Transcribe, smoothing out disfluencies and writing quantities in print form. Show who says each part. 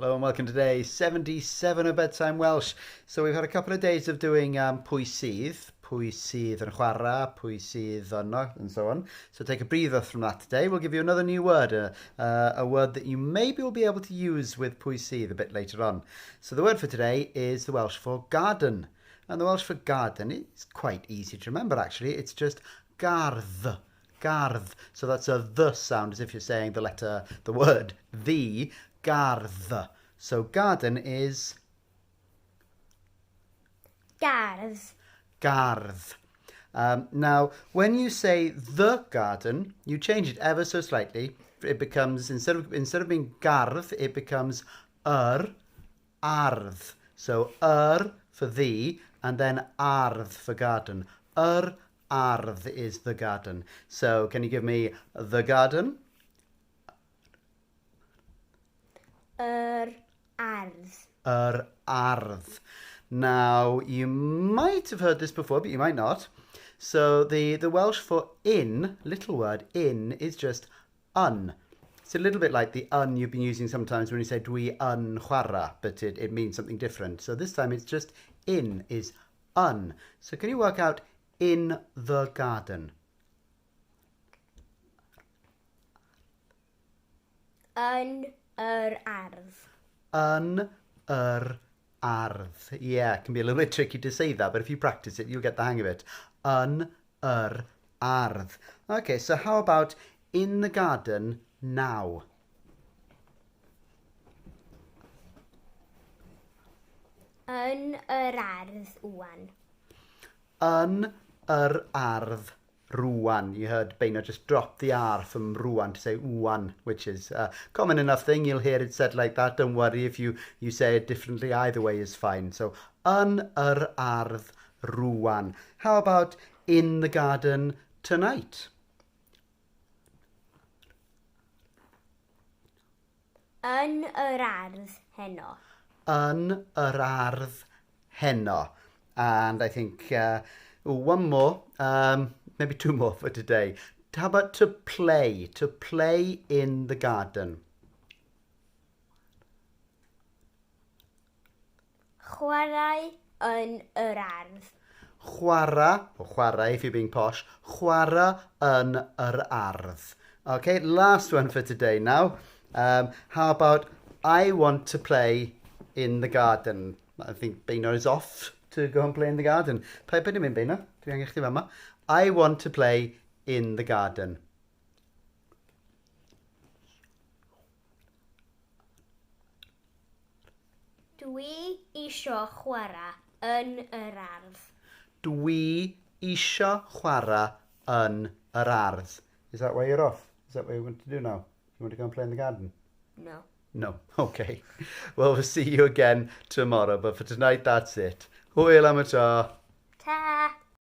Speaker 1: Hello and welcome to day 77 of Bedtime Welsh. So we've had a couple of days of doing pwy sydd yn chwarae, pwy sydd yno, and so on. So take a breather from that today. We'll give you another new word, a word that you maybe will be able to use with pwy sydd a bit later on. So the word for today is the Welsh for garden. And the Welsh for garden is quite easy to remember actually. It's just gardd. Gardd. So that's a the sound as if you're saying the word, the. Gardd. So garden is
Speaker 2: gardd.
Speaker 1: Gardd. Now, when you say the garden, you change it ever so slightly. It becomes instead of being gardd, it becomes ardd. So for the, and then ardd for garden. Ardd is the garden. So can you give me the garden? Ardd. Now, you might have heard this before, but you might not. So the Welsh for in, little word, in, is just un. It's a little bit like the un you've been using sometimes when you say dwi yn chwarae, but it means something different. So this time it's just in is un. So can you work out in the garden?
Speaker 2: Yn ardd.
Speaker 1: Yn ardd. Yeah, it can be a little bit tricky to say that, but if you practice it, you'll get the hang of it. Yn ardd. Okay, so how about in the garden now?
Speaker 2: Yn ardd rŵan.
Speaker 1: Yn ardd rŵan. You heard Beino just drop the R from rŵan to say rŵan, which is a common enough thing. You'll hear it said like that. Don't worry if you say it differently. Either way is fine. So, yn ardd rŵan. How about in the garden tonight?
Speaker 2: Yn ardd heno.
Speaker 1: Yn ardd heno. And I think one more, maybe two more for today. How about to play? To play in the garden.
Speaker 2: Chwarae yn ardd.
Speaker 1: Chwarae, or chwarae if you're being posh, chwarae yn ardd. Okay, last one for today now. How about I want to play in the garden? I think Beino is off to go and play in the garden. Pa dim yn Beino? Dwi angen chdi fama. I want to play in the garden.
Speaker 2: Dwi isio chwarae yn ardd.
Speaker 1: Dwi isio chwarae yn ardd. Is that why you're off? Is that what you want to do now? You want to go and play in the garden?
Speaker 2: No.
Speaker 1: No. Okay. Well, we'll see you again tomorrow. But for tonight, that's it. Hwyl am y tro.
Speaker 2: Ta!